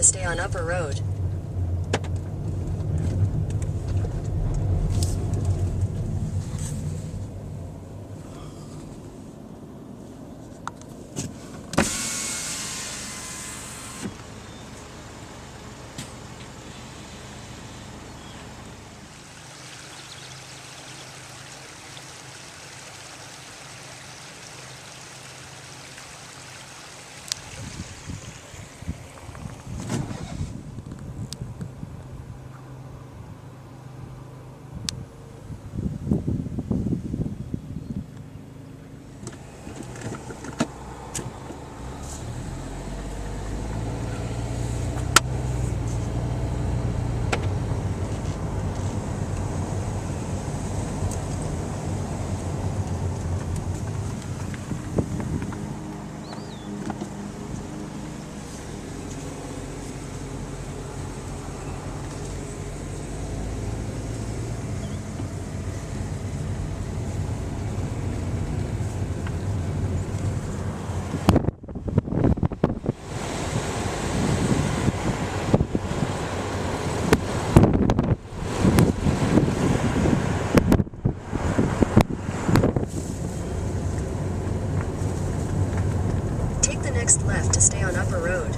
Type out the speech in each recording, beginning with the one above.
stay on Upper Road. Next left to stay on Upper Road.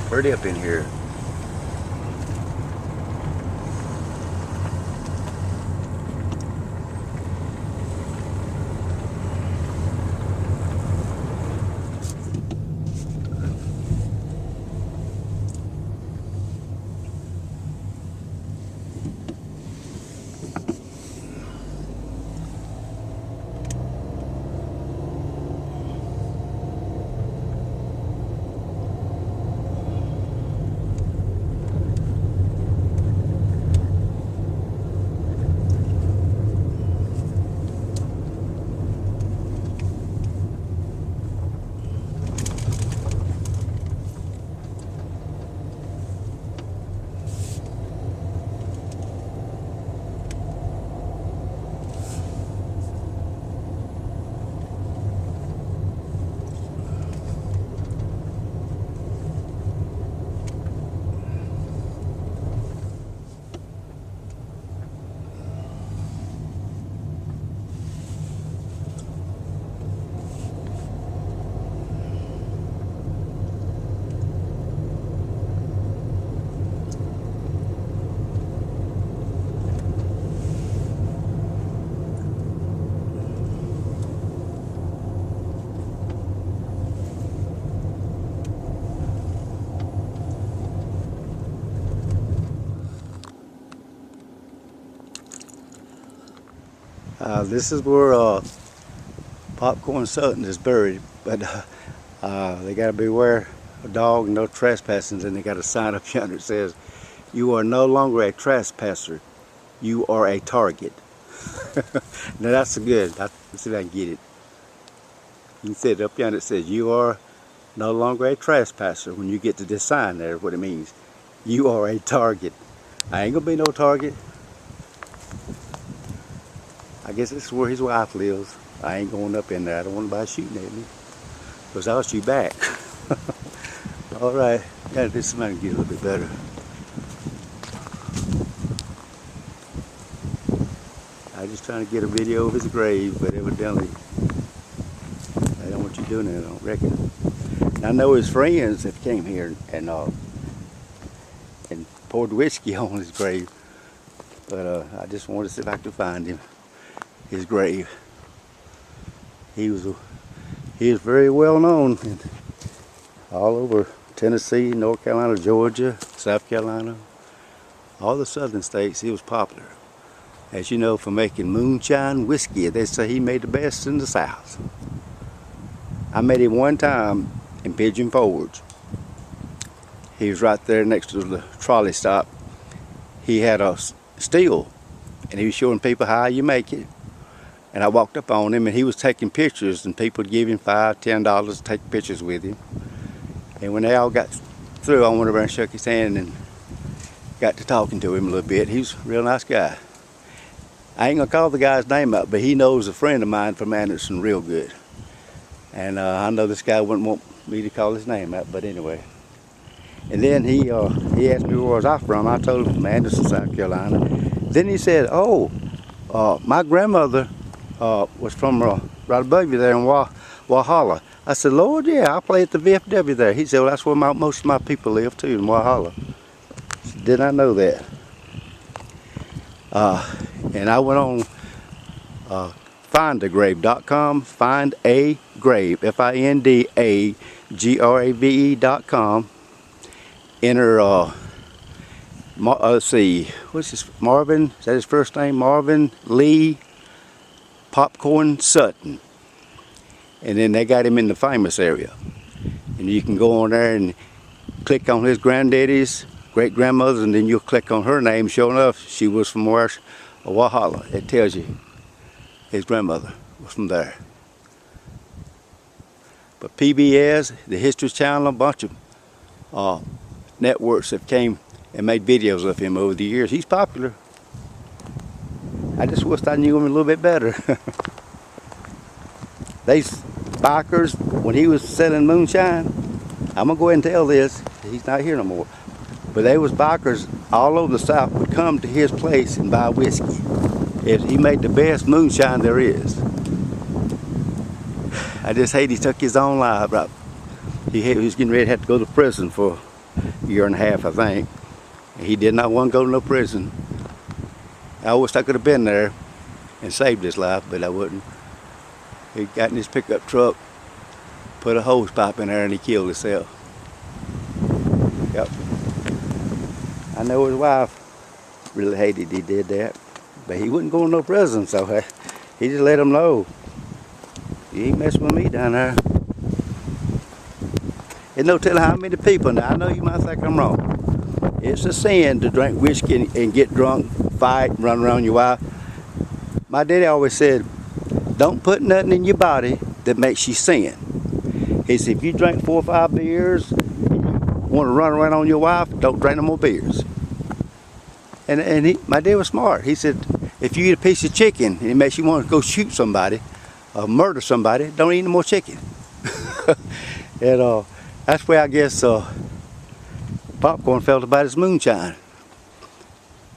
Pretty up in here. This is where Popcorn Sutton is buried, but they got to beware a dog and no trespassing, and they got a sign up yonder that says, "You are no longer a trespasser, you are a target." Now that's good. Let's see if I can get it. You can see it up yonder. It says, "You are no longer a trespasser." When you get to this sign there, what it means, you are a target. I ain't gonna be no target. I guess this is where his wife lives. I ain't going up in there. I don't want anybody shooting at me, because I'll shoot back. Alright, gotta do something to get a little bit better. I just trying to get a video of his grave, but evidently they don't want you doing it, I don't reckon. And I know his friends that came here and poured whiskey on his grave. But I just wanted to see if I could find him, his grave. He was very well known all over Tennessee, North Carolina, Georgia, South Carolina, all the southern states. He was popular, as you know, for making moonshine whiskey. They say he made the best in the South. I met him one time in Pigeon Forge. He was right there next to the trolley stop. He had a still, and he was showing people how you make it. And I walked up on him, and he was taking pictures, and people would give him $5, $10 to take pictures with him. And when they all got through, I went over and shook his hand and got to talking to him a little bit. He was a real nice guy. I ain't gonna call the guy's name out, but he knows a friend of mine from Anderson real good. And I know this guy wouldn't want me to call his name out, but anyway. And then he asked me where was I from. I told him from Anderson, South Carolina. Then he said, "Oh, my grandmother was from right above you there in Walhalla." I said, "Lord, yeah, I play at the VFW there." He said, "Well, that's where most of my people live too, in Walhalla." Did I know that? And I went on findagrave.com, find a grave, FINDAGRAVE.com. Enter, let's see, what's his, Marvin, is that his first name? Marvin Lee Popcorn Sutton. And then they got him in the famous area. And you can go on there and click on his granddaddy's great grandmother, and then you'll click on her name. Sure enough, she was from Walhalla. It tells you his grandmother was from there. But PBS, the History Channel, a bunch of networks have came and made videos of him over the years. He's popular. I just wished I knew him a little bit better. These bikers, when he was selling moonshine, I'm gonna go ahead and tell this, he's not here no more, but they was bikers all over the South would come to his place and buy whiskey. He made the best moonshine there is. I just hate he took his own life. Right? He was getting ready to have to go to prison for a year and a half, I think. He did not want to go to no prison. I wish I could have been there and saved his life, but I wouldn't. He got in his pickup truck, put a hose pipe in there, and he killed himself. Yep. I know his wife really hated he did that, but he wouldn't go to no prison, so he just let him know. You ain't messing with me down there. There's no telling how many people. Now, I know you might think I'm wrong. It's a sin to drink whiskey and get drunk, fight, run around your wife. My daddy always said, don't put nothing in your body that makes you sin. He said, if you drink 4 or 5 beers and you want to run around on your wife, don't drink no more beers. And my dad was smart. He said, if you eat a piece of chicken and it makes you want to go shoot somebody or murder somebody, don't eat no more chicken. And that's where I guess Popcorn felt about his moonshine.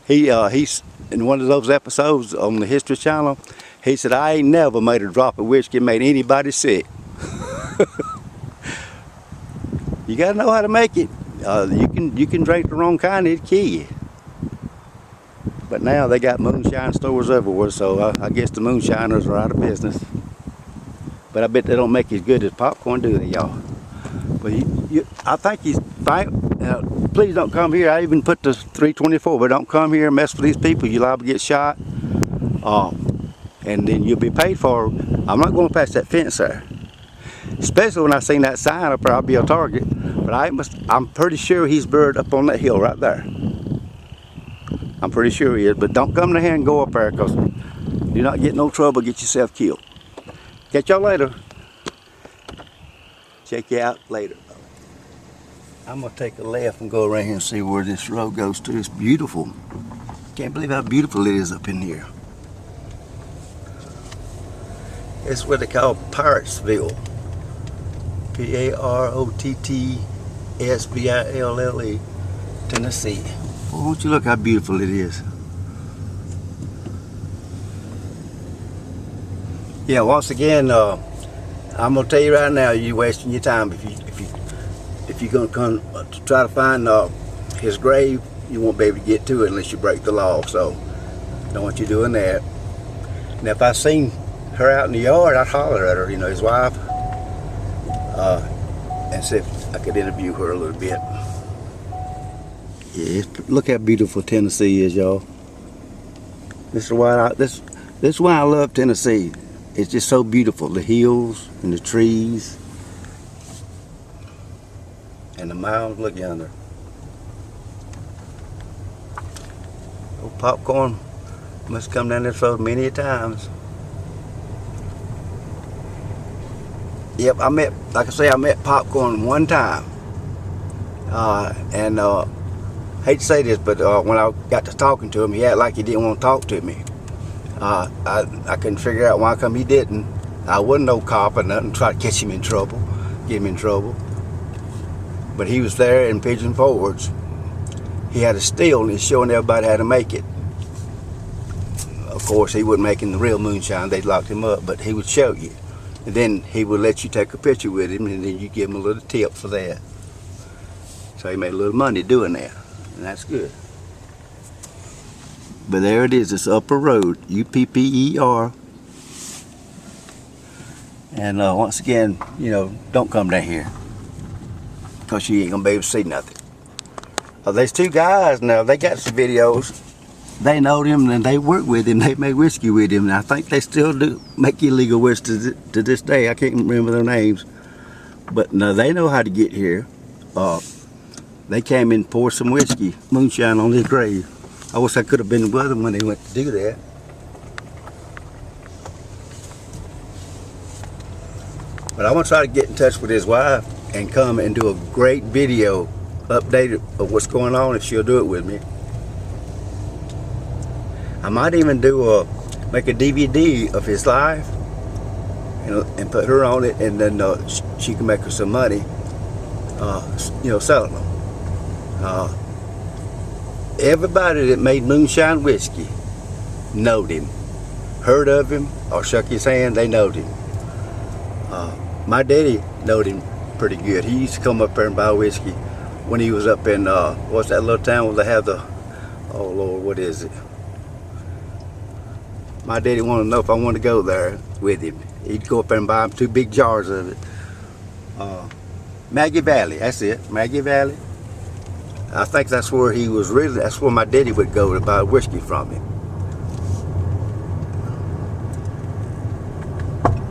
He's in one of those episodes on the History Channel. He said, I ain't never made a drop of whiskey made anybody sick. You gotta know how to make it. You can drink the wrong kind, it'll kill you. But now they got moonshine stores everywhere, so I guess the moonshiners are out of business. But I bet they don't make as good as Popcorn, do they, y'all? But I think he's fine. Please don't come here. I even put the 324, but don't come here and mess with these people. You're liable to get shot. And then you'll be paid for. I'm not going past that fence there. Especially when I seen that sign up there, I'll be a target. But I'm pretty sure he's buried up on that hill right there. I'm pretty sure he is. But don't come to here and go up there, because you're not getting no trouble, get yourself killed. Catch y'all later. Check you out later. I'm going to take a left and go around here and see where this road goes to. It's beautiful. Can't believe how beautiful it is up in here. It's what they call Parrottsville. Parrottsville, Tennessee. Well, won't you look how beautiful it is? Yeah, once again, I'm gonna tell you right now, you're wasting your time if you if you're gonna come to try to find his grave, you won't be able to get to it unless you break the law. So don't want you doing that. Now if I seen her out in the yard, I'd holler at her, you know, his wife, and see if I could interview her a little bit. Yeah, look how beautiful Tennessee is, y'all. This is why I love Tennessee. It's just so beautiful. The hills and the trees and the mountains. Look yonder. Oh, popcorn must come down this road many a times. Yep, like I say, I met Popcorn one time. And hate to say this, but when I got to talking to him, he acted like he didn't want to talk to me. I couldn't figure out why come he didn't. I wasn't no cop or nothing, try to catch him in trouble, get him in trouble. But he was there in Pigeon Forge. He had a still and he's showing everybody how to make it. Of course, he wasn't making the real moonshine, they locked him up, but he would show you. And then he would let you take a picture with him, and then you give him a little tip for that. So he made a little money doing that, and that's good. But there it is, it's Upper Road, U-P-P-E-R. And once again, you know, don't come down here, because you ain't gonna be able to see nothing. There's two guys now, they got some videos. They know him and they work with him, they make whiskey with him, and I think they still do make illegal whiskey to this day. I can't remember their names. But no, they know how to get here. They came and poured some whiskey, moonshine, on his grave. I wish I could have been with them when they went to do that. But I want to try to get in touch with his wife and come and do a great video update of what's going on if she'll do it with me. I might even make a DVD of his life, you know, and put her on it, and then she can make her some money, you know, selling them. Everybody that made moonshine whiskey knowed him, heard of him, or shook his hand. They knowed him. My daddy knowed him pretty good. He used to come up there and buy whiskey when he was up in what's that little town where they have the, oh Lord, what is it? My daddy wanted to know if I wanted to go there with him. He'd go up there and buy him 2 big jars of it. Maggie Valley, that's it, Maggie Valley. I think that's where he was really, that's where my daddy would go to buy whiskey from him.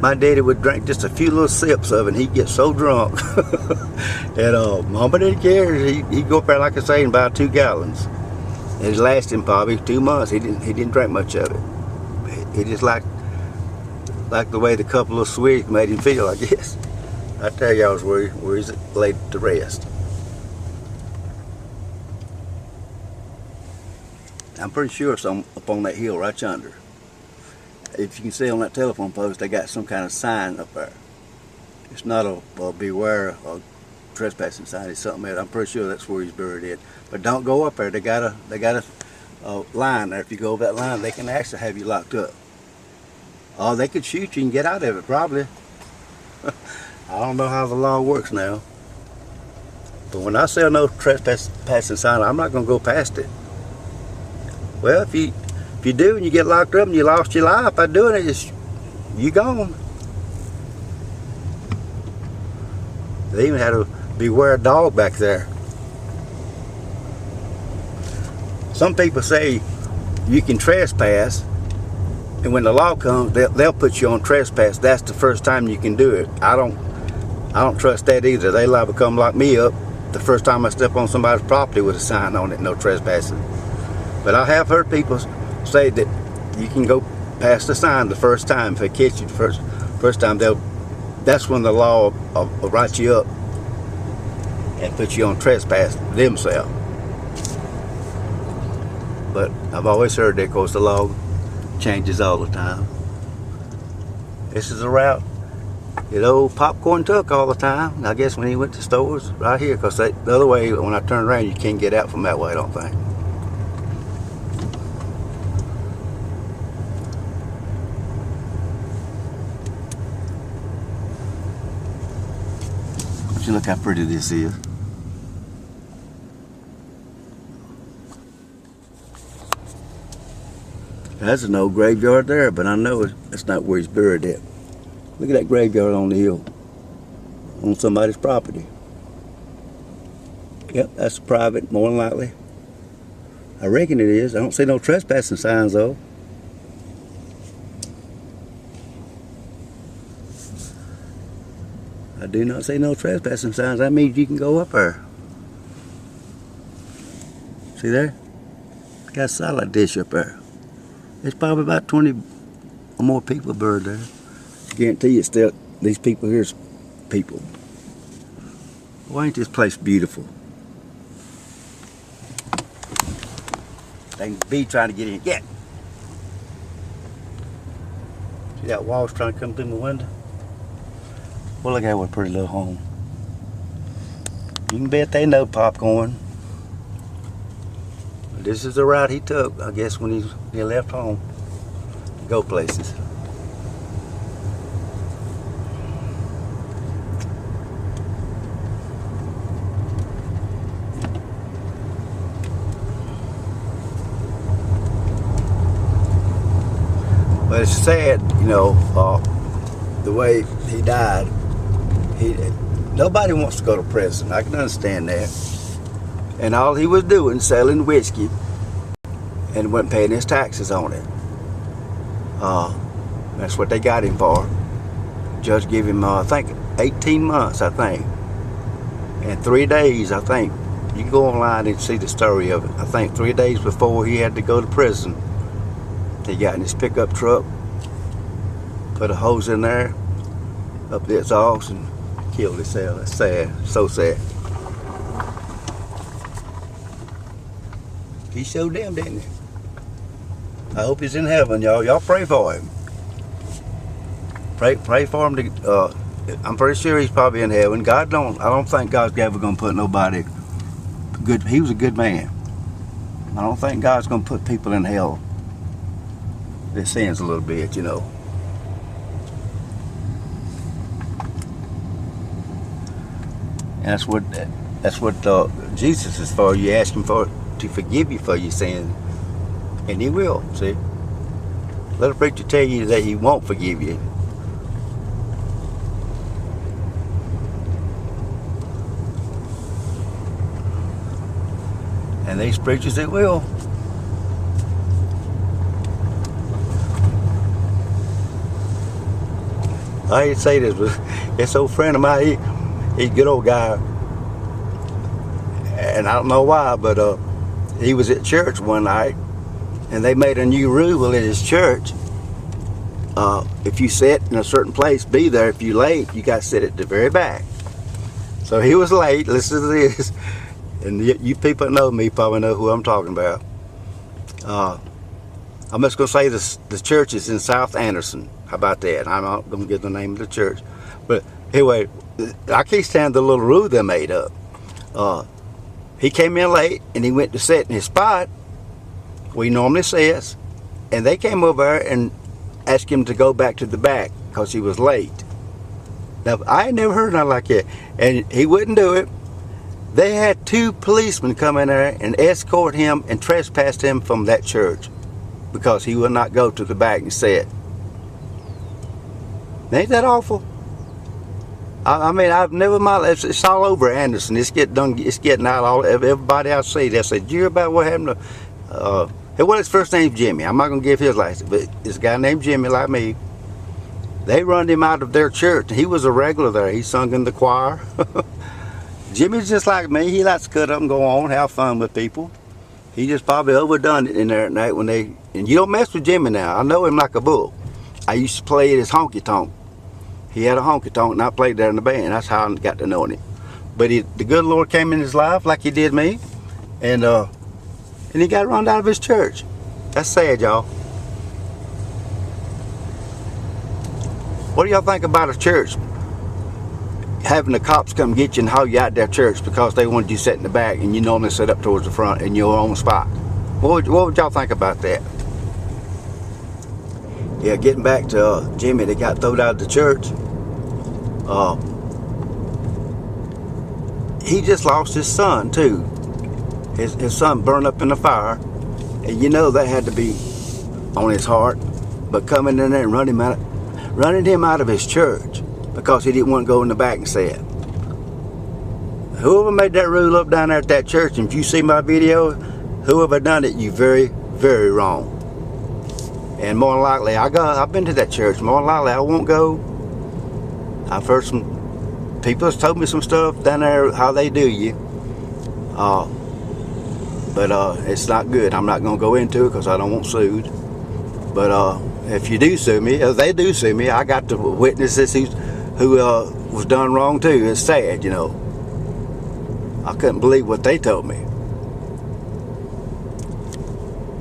My daddy would drink just a few little sips of it and he'd get so drunk. And Mama didn't care. He'd go up there, like I say, and buy 2 gallons. It lasted him probably 2 months. He didn't drink much of it. He just liked the way the couple of swigs made him feel, I guess. I tell y'all where he's laid to rest. I'm pretty sure it's up on that hill right yonder. If you can see on that telephone post, they got some kind of sign up there. It's not a beware of trespassing sign. It's something else. I'm pretty sure that's where he's buried in. But don't go up there. They got a line there. If you go over that line, they can actually have you locked up. Oh, they could shoot you and get out of it, probably. I don't know how the law works now. But when I say no trespassing sign, I'm not going to go past it. Well, if you do and you get locked up and you lost your life by doing it, you gone. They even had a beware dog back there. Some people say you can trespass, and when the law comes, they'll put you on trespass. That's the first time you can do it. I don't trust that either. They liable to come lock me up the first time I step on somebody's property with a sign on it, no trespassing. But I have heard people say that you can go past the sign the first time. If they catch you the first time, that's when the law will write you up and put you on trespass themselves. But I've always heard that, of course, the law changes all the time. This is a route that old Popcorn took all the time. I guess when he went to stores right here, because the other way, when I turn around, you can't get out from that way, I don't think. Look how pretty this is. That's an old graveyard there, but I know it's not where he's buried at. Look at that graveyard on the hill. On somebody's property. Yep, that's private, more than likely. I reckon it is. I don't see no trespassing signs though. I do not see no trespassing signs. That means you can go up there. See there? Got a satellite dish up there. There's probably about 20 or more people buried there. I guarantee you still, these people here's people. Why ain't this place beautiful? They can be trying to get in. Get! See that wall's trying to come through my window? Well, look at what a pretty little home. You can bet they know popcorn. This is the route he took, I guess, when he left home to go places. But it's sad, you know, the way he died. Nobody wants to go to prison. I can understand that. And all he was doing, selling whiskey, and wasn't paying his taxes on it. That's what they got him for. Judge gave him, I think, 18 months, I think. And 3 days, I think. You can go online and see the story of it. I think 3 days before he had to go to prison, he got in his pickup truck, put a hose in there, up the exhaust, and killed himself. That's sad, so sad. He showed them, didn't he? I hope he's in heaven, y'all. Y'all pray for him. Pray for him to. I'm pretty sure he's probably in heaven. I don't think God's ever gonna put nobody good. He was a good man. I don't think God's gonna put people in hell. It sins a little bit, you know. And that's what Jesus is for. You ask him to forgive you for your sins, and he will. See, let a preacher tell you that he won't forgive you. And these preachers, it will. I hate to say this, but this old friend of mine, he's a good old guy. And I don't know why, but he was at church one night, and they made a new rule at his church. If you sit in a certain place, be there. If you're late, you got to sit at the very back. So he was late. Listen to this. And you people that know me probably know who I'm talking about. I'm just going to say the church is in South Anderson. How about that? I'm not going to give the name of the church. But anyway, I can't stand the little rule they made up. He came in late, and he went to sit in his spot where he normally sits, and they came over there and asked him to go back to the back because he was late. Now, I ain't never heard nothing like that, and he wouldn't do it. They had 2 policemen come in there and escort him and trespass him from that church because he would not go to the back and sit. Ain't that awful? I mean, I've never mind. It's all over Anderson. It's getting out. Everybody I see, they say, "Did you hear about what happened to?" Well, his first name's Jimmy. I'm not gonna give his license, but this guy named Jimmy, like me. They run him out of their church. He was a regular there. He sung in the choir. Jimmy's just like me. He likes to cut up and go on, have fun with people. He just probably overdone it in there at night when they. And you don't mess with Jimmy now. I know him like a bull. I used to play at his honky tonk. He had a honky tonk, and I played there in the band. That's how I got to know him. But the good Lord came in his life like he did me, and he got run out of his church. That's sad, y'all. What do y'all think about a church having the cops come get you and haul you out their church because they wanted you sit in the back and you normally sit up towards the front in your own spot? What would y'all think about that? Yeah, getting back to Jimmy that got thrown out of the church. He just lost his son too. His son burned up in the fire, and you know that had to be on his heart, but coming in there and running him out of his church because he didn't want to go in the back and say it. Whoever made that rule up down there at that church, and if you see my video, whoever done it, you very, very wrong. And more than likely, I've been to that church. More than likely, I won't go. I've heard some people have told me some stuff down there how they do you. But it's not good. I'm not going to go into it because I don't want sued. But if you do sue me, if they do sue me, I got the witnesses who was done wrong too. It's sad, you know. I couldn't believe what they told me.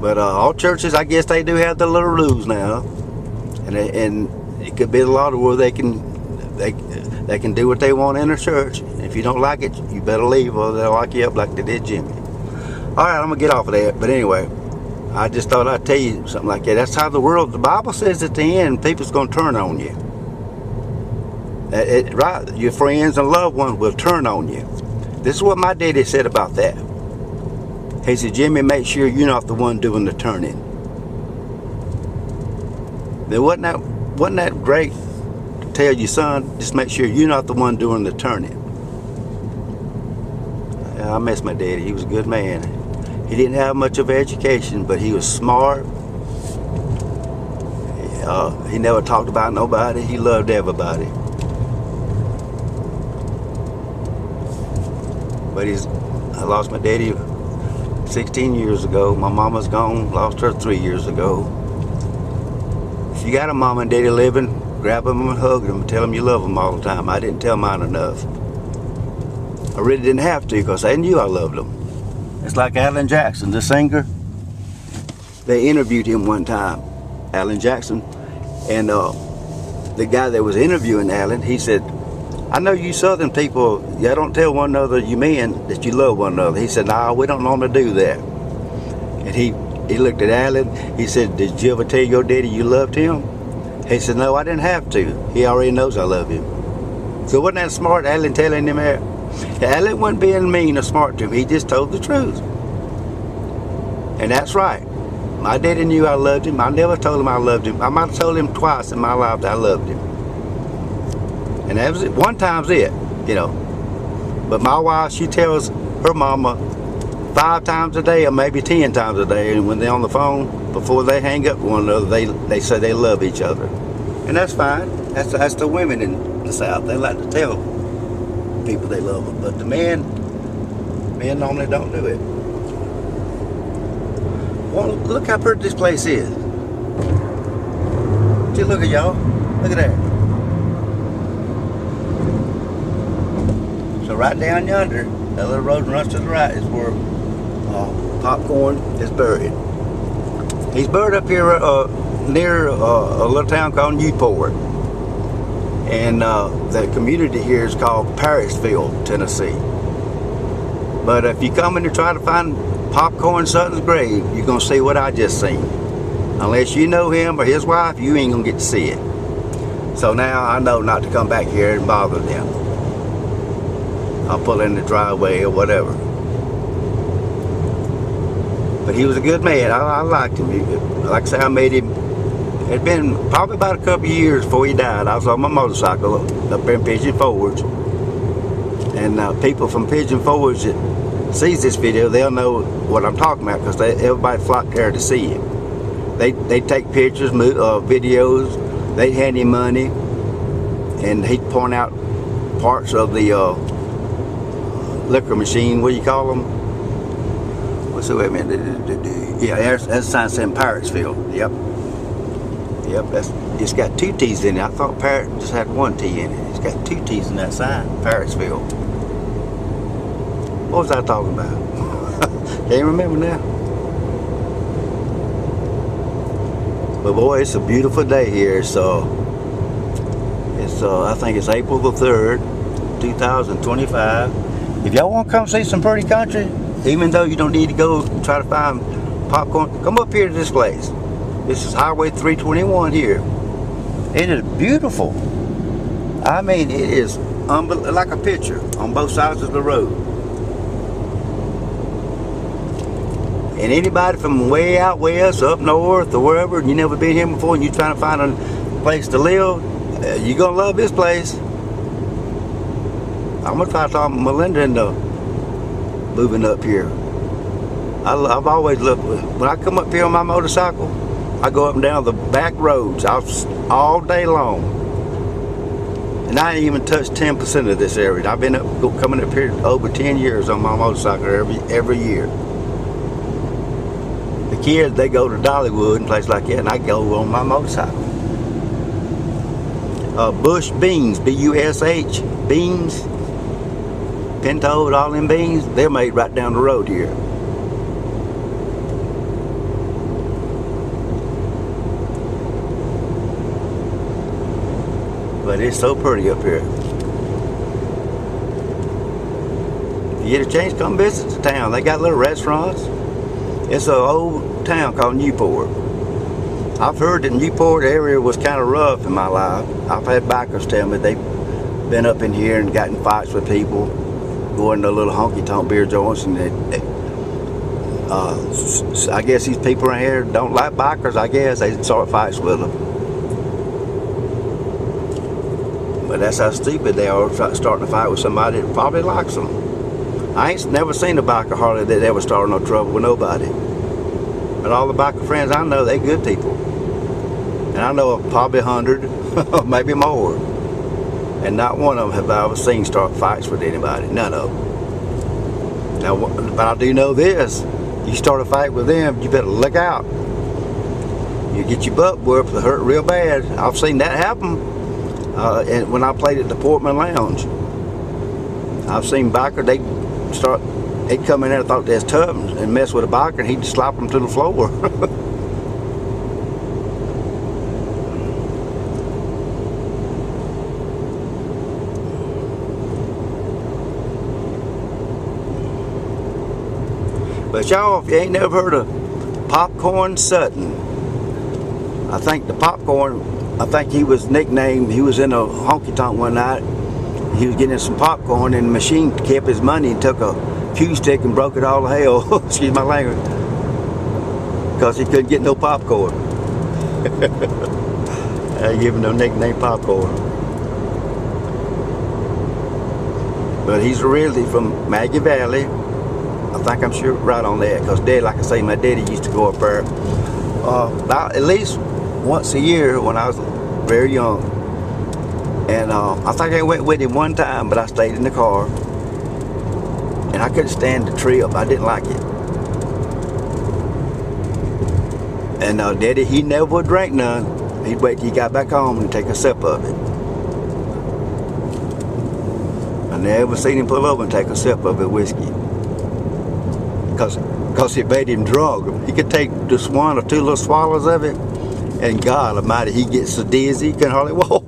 But all churches, I guess they do have the little rules now, and it could be a lot of where they can do what they want in their church. If you don't like it, you better leave, or they'll lock you up like they did Jimmy. All right, I'm gonna get off of that. But anyway, I just thought I'd tell you something like that. That's how the world. The Bible says at the end, people's gonna turn on you. Right, your friends and loved ones will turn on you. This is what my daddy said about that. He said, Jimmy, make sure you're not the one doing the turning. Then wasn't that great to tell your son, just make sure you're not the one doing the turning. I miss my daddy. He was a good man. He didn't have much of an education, but he was smart. He never talked about nobody. He loved everybody. But I lost my daddy 16 years ago. My mama's gone, lost her 3 years ago. If you got a mama and daddy living, grab them and hug them and tell them you love them all the time. I didn't tell mine enough. I really didn't have to because I knew I loved them. It's like Alan Jackson, the singer. They interviewed him one time, Alan Jackson, and the guy that was interviewing Alan, he said, I know you Southern people, y'all don't tell one another, you men, that you love one another. He said, nah, we don't normally do that. And he looked at Alan, he said, did you ever tell your daddy you loved him? He said, no, I didn't have to. He already knows I love him. So wasn't that smart, Alan telling him that? Alan wasn't being mean or smart to him, he just told the truth. And that's right. My daddy knew I loved him. I never told him I loved him. I might have told him twice in my life that I loved him. And that was it. One time's it, you know. But my wife, she tells her mama 5 times a day or maybe 10 times a day, and when they're on the phone, before they hang up with one another, they say they love each other. And that's fine. That's the women in the South. They like to tell people they love them. But the men normally don't do it. Well, look how pretty this place is. Just look at y'all. Look at that. So right down yonder, that little road runs to the right is where Popcorn is buried. He's buried up here near a little town called Newport. And the community here is called Parrottsville, Tennessee. But if you come in and try to find Popcorn Sutton's grave, you're going to see what I just seen. Unless you know him or his wife, you ain't going to get to see it. So now I know not to come back here and bother them. I'll pull in the driveway or whatever. But he was a good man. I liked him. Like I say, I made him. It'd been probably about a couple of years before he died. I was on my motorcycle up in Pigeon Forge. And people from Pigeon Forge that sees this video, they'll know what I'm talking about because everybody flocked there to see him. They take pictures, videos. They hand him money, and he'd point out parts of the liquor machine. What do you call them? What's the way, man? Yeah, that's a sign saying Parrottsville. Yep. It's got 2 T's in it. I thought Parrot just had 1 T in it. It's got 2 T's in that sign, Parrottsville. What was I talking about? Can't remember now. But boy, it's a beautiful day here. So it's I think it's April the 3rd, 2025. If y'all want to come see some pretty country, even though you don't need to go try to find popcorn, come up here to this place. This is Highway 321 here. It is beautiful. I mean, it is like a picture on both sides of the road. And anybody from way out west, up north, or wherever, and you never been here before, and you're trying to find a place to live, you're gonna love this place. I'm gonna try to talk Melinda into moving up here. I've always loved, when I come up here on my motorcycle, I go up and down the back roads all day long. And I ain't even touched 10% of this area. I've been coming up here over 10 years on my motorcycle every year. The kids, they go to Dollywood and places like that, and I go on my motorcycle. Bush beans, B-U-S-H, beans, pinto, all them beans, they're made right down the road here. But it's so pretty up here. If you get a chance, come visit the town. They got little restaurants. It's an old town called Newport. I've heard that Newport area was kind of rough in my life. I've had bikers tell me they've been up in here and gotten fights with people, going to little honky-tonk beer joints, and I guess these people around here don't like bikers. I guess they start fights with them. But that's how stupid they are, starting to fight with somebody that probably likes them. I ain't never seen a biker hardly that ever started no trouble with nobody. But all the biker friends I know, they good people. And I know of probably 100, maybe more. And not one of them have I ever seen start fights with anybody, none of them. Now, but I do know this, you start a fight with them, you better look out. You get your butt whooped, it hurt real bad. I've seen that happen. And when I played at the Portman Lounge, I've seen bikers, they'd come in there and thought they was tough and mess with a biker, and he'd just slap them to the floor. But y'all, if you ain't never heard of Popcorn Sutton, I think the Popcorn, I think he was nicknamed, he was in a honky-tonk one night. He was getting some popcorn, and the machine kept his money and took a cue stick and broke it all to hell. Excuse my language. Because he couldn't get no popcorn. I give him no nickname, Popcorn. But he's really from Maggie Valley. I think I'm sure right on that, because Dad, like I say, my daddy used to go up there about at least once a year when I was very young. And I think I went with him one time, but I stayed in the car. And I couldn't stand the trip. I didn't like it. And Daddy, he never would drink none. He'd wait till he got back home and take a sip of it. I never seen him pull over and take a sip of it whiskey. Because it made him drunk. He could take just one or two little swallows of it, and God Almighty, he gets so dizzy he can hardly walk.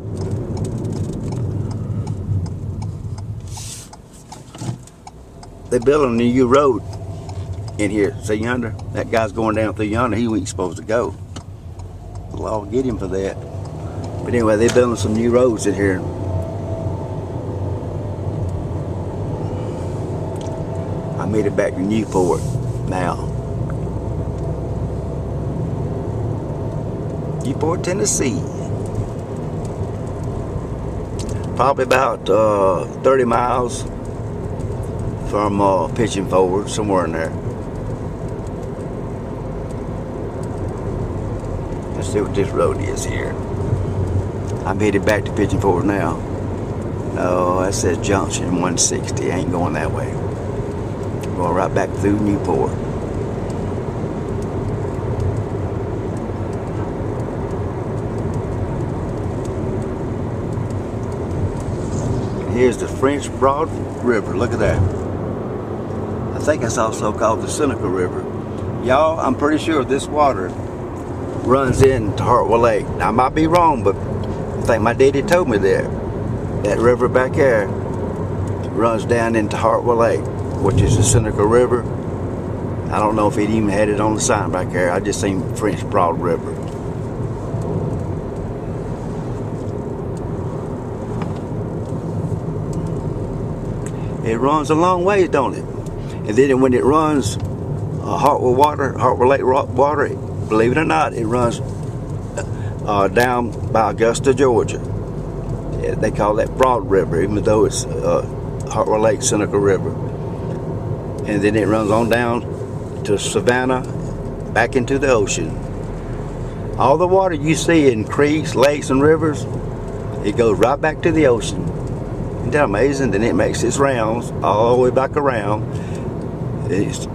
They're building a new road in here. See yonder? That guy's going down through yonder. He ain't supposed to go. The law will get him for that. But anyway, they're building some new roads in here. I made it back to Newport now. Newport, Tennessee. Probably about 30 miles from Pigeon Forward, somewhere in there. Let's see what this road is here. I'm headed back to Pigeon Forward now. No, that says Junction 160. I ain't going that way. Going right back through Newport. Here's the French Broad River. Look at that. I think it's also called the Seneca River. Y'all, I'm pretty sure this water runs into Hartwell Lake. Now, I might be wrong, but I think my daddy told me that. That river back there runs down into Hartwell Lake, which is the Seneca River. I don't know if it even had it on the sign back there. I just seen French Broad River. It runs a long ways, don't it? And then when it runs Hartwell Lake water, believe it or not, it runs down by Augusta, Georgia. They call that Broad River, even though it's Hartwell Lake Seneca River. And then it runs on down to Savannah, back into the ocean. All the water you see in creeks, lakes, and rivers, it goes right back to the ocean. Isn't that amazing? Then it makes its rounds all the way back around. It's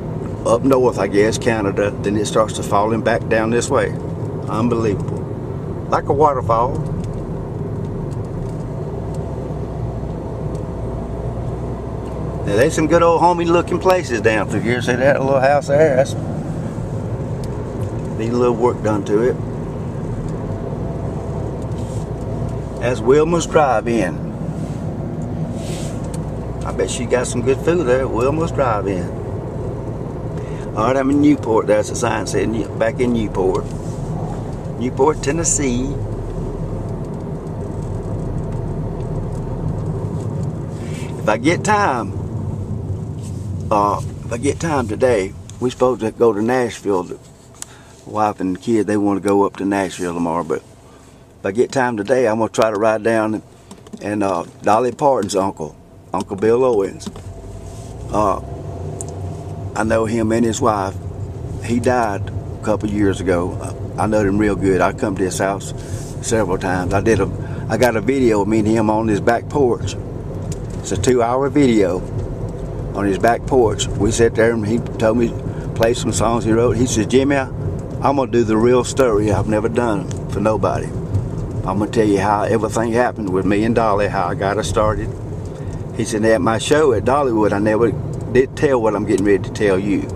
up north, I guess, Canada. Then it starts to falling back down this way. Unbelievable. Like a waterfall. Now, there's some good old homey looking places down through here. See that little house there? That's need a little work done to it. That's Wilma's Drive-In. I bet she got some good food there at Wilma's Drive-In. Alright, I'm in Newport. There's a sign saying back in Newport. Newport, Tennessee. If I get time today, we're supposed to go to Nashville. The wife and the kid, they want to go up to Nashville tomorrow, but if I get time today, I'm going to try to ride down and Dolly Parton's uncle Bill Owens. I know him and his wife. He died a couple years ago. I know him real good. I come to his house several times. I got a video of me and him on his back porch. It's a 2-hour video on his back porch. We sat there and he told me to play some songs he wrote. He said, Jimmy, I'm going to do the real story I've never done for nobody. I'm going to tell you how everything happened with me and Dolly, how I got her started. He said, at my show at Dollywood, I never did tell what I'm getting ready to tell you.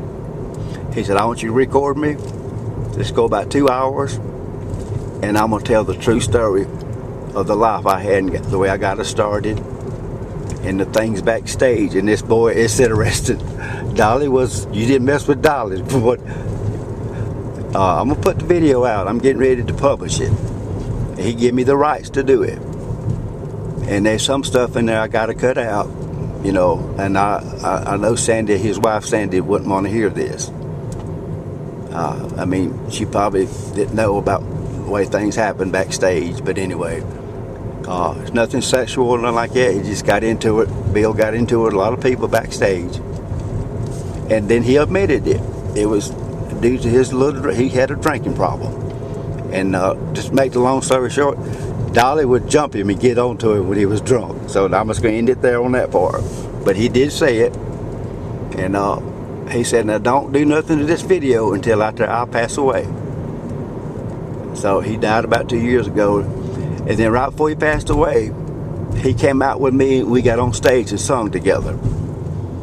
He said, I want you to record me. Let's go about 2 hours, and I'm going to tell the true story of the life I had and the way I got her started and the things backstage. And this boy, it's interesting. Dolly was, you didn't mess with Dolly, but I'm going to put the video out. I'm getting ready to publish it. He gave me the rights to do it. And there's some stuff in there I got to cut out, you know, and I know Sandy, his wife Sandy, wouldn't want to hear this. I mean, she probably didn't know about the way things happen backstage, but anyway, it's nothing sexual or nothing like that. He just got into it. Bill got into it, a lot of people backstage. And then he admitted it. It was due to his he had a drinking problem. And just to make the long story short, Dolly would jump him and get onto him when he was drunk. So I'm just going to end it there on that part. But he did say it. And he said, now don't do nothing to this video until after I pass away. So he died about 2 years ago. And then right before he passed away, he came out with me and we got on stage and sung together.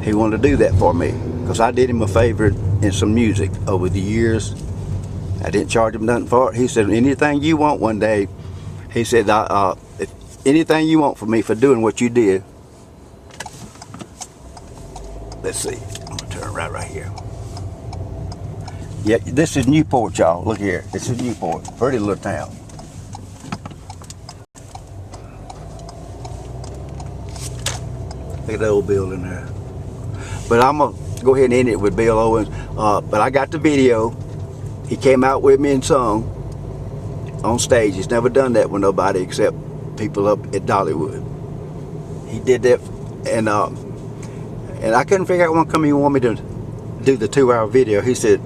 He wanted to do that for me because I did him a favor in some music over the years. I didn't charge him nothing for it. He said, anything you want one day, he said, if anything you want from me for doing what you did. Let's see, I'm gonna turn right here. Yeah, this is Newport, y'all. Look here, this is Newport, pretty little town. Look at the old building there. But I'm gonna go ahead and end it with Bill Owens. But I got the video. He came out with me and sung on stage. He's never done that with nobody except people up at Dollywood. He did that, and I couldn't figure out when he wanted me to do the 2-hour video. He said,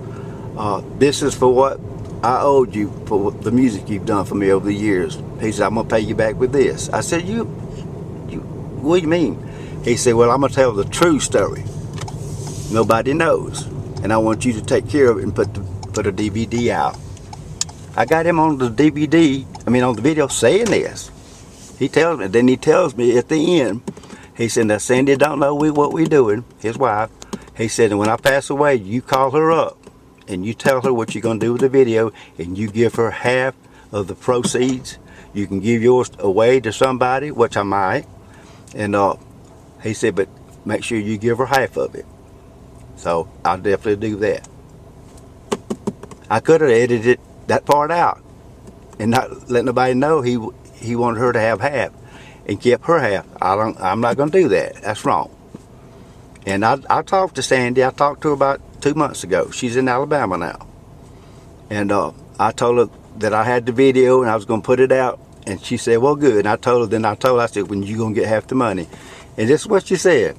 this is for what I owed you for the music you've done for me over the years. He said, I'm gonna pay you back with this. I said, what do you mean? He said, well, I'm gonna tell the true story. Nobody knows, and I want you to take care of it and put a DVD out. I got him on the DVD, on the video saying this. He tells me, then he tells me at the end, he said, now Sandy don't know what we're doing, his wife. He said, and when I pass away, you call her up and you tell her what you're gonna do with the video, and you give her half of the proceeds. You can give yours away to somebody, which I might. And he said, but make sure you give her half of it. So I'll definitely do that. I could have edited that part out and not let nobody know he wanted her to have half and kept her half. I'm not going to do that. That's wrong. And I talked to Sandy. I talked to her about 2 months ago. She's in Alabama now. And I told her that I had the video and I was going to put it out. And she said, well, good. And I told her, I said, when you going to get half the money? And this is what she said.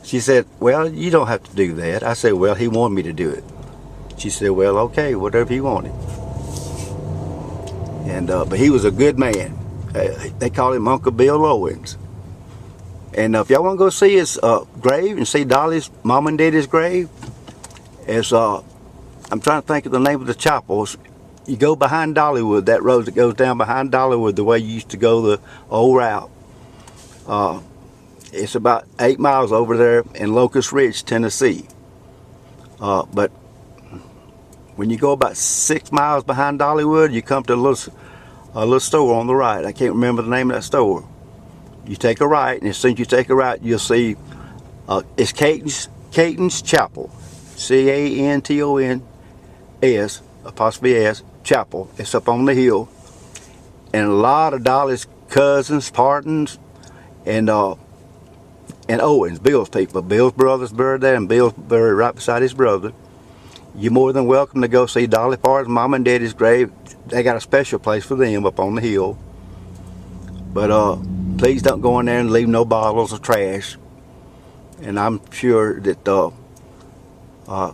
She said, well, you don't have to do that. I said, well, he wanted me to do it. She said, well, okay, whatever he wanted. And but he was a good man. They call him Uncle Bill Owens. And if y'all want to go see his grave and see Dolly's mom and daddy's grave, it's I'm trying to think of the name of the chapel. You go behind Dollywood, that road that goes down behind Dollywood, the way you used to go the old route. It's about 8 miles over there in Locust Ridge, Tennessee. But when you go about 6 miles behind Dollywood, you come to a little store on the right. I can't remember the name of that store. You take a right, and as soon as you take a right, you'll see it's Caton's Chapel, C-A-N-T-O-N-S Chapel. It's up on the hill, and a lot of Dolly's cousins, partners, and Owens, Bill's people. Bill's brother's buried there, and Bill's buried right beside his brother. You're more than welcome to go see Dolly Parton's mom and daddy's grave. They got a special place for them up on the hill. But please don't go in there and leave no bottles of trash. And I'm sure that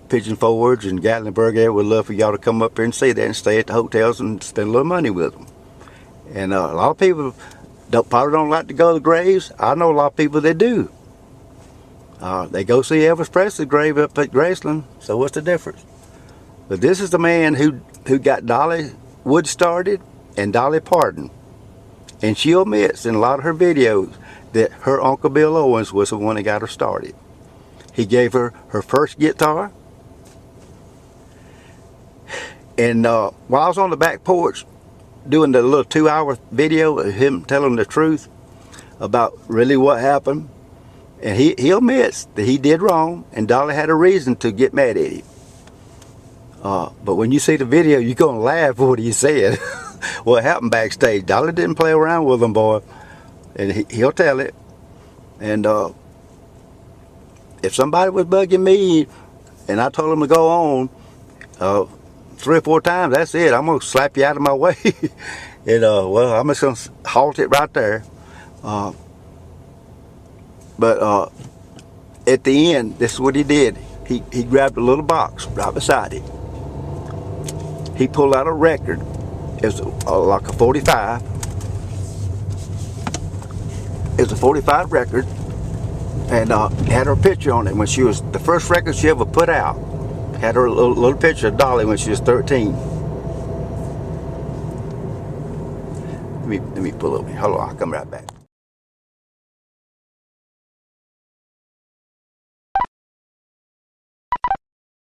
Pigeon Forge and Gatlinburg area would love for y'all to come up here and see that and stay at the hotels and spend a little money with them. And a lot of people probably don't like to go to the graves. I know a lot of people that do. They go see Elvis Presley's grave up at Graceland, so what's the difference? But this is the man who got Dolly Wood started and Dolly Parton. And she admits in a lot of her videos that her Uncle Bill Owens was the one that got her started. He gave her her first guitar. And while I was on the back porch doing the little 2-hour video of him telling the truth about really what happened, and he admits that he did wrong and Dolly had a reason to get mad at him. But when you see the video, you're going to laugh at what he said. What happened backstage. Dolly didn't play around with him, boy. And he'll tell it. And if somebody was bugging me and I told him to go on 3 or 4 times, that's it. I'm going to slap you out of my way. And well, I'm just going to halt it right there. But at the end, this is what he did. He grabbed a little box right beside it. He pulled out a record. It was like a 45. It was a 45 record, and had her picture on it when she was the first record she ever put out. Had her little picture of Dolly when she was 13. Let me pull over. Hold on, I'll come right back.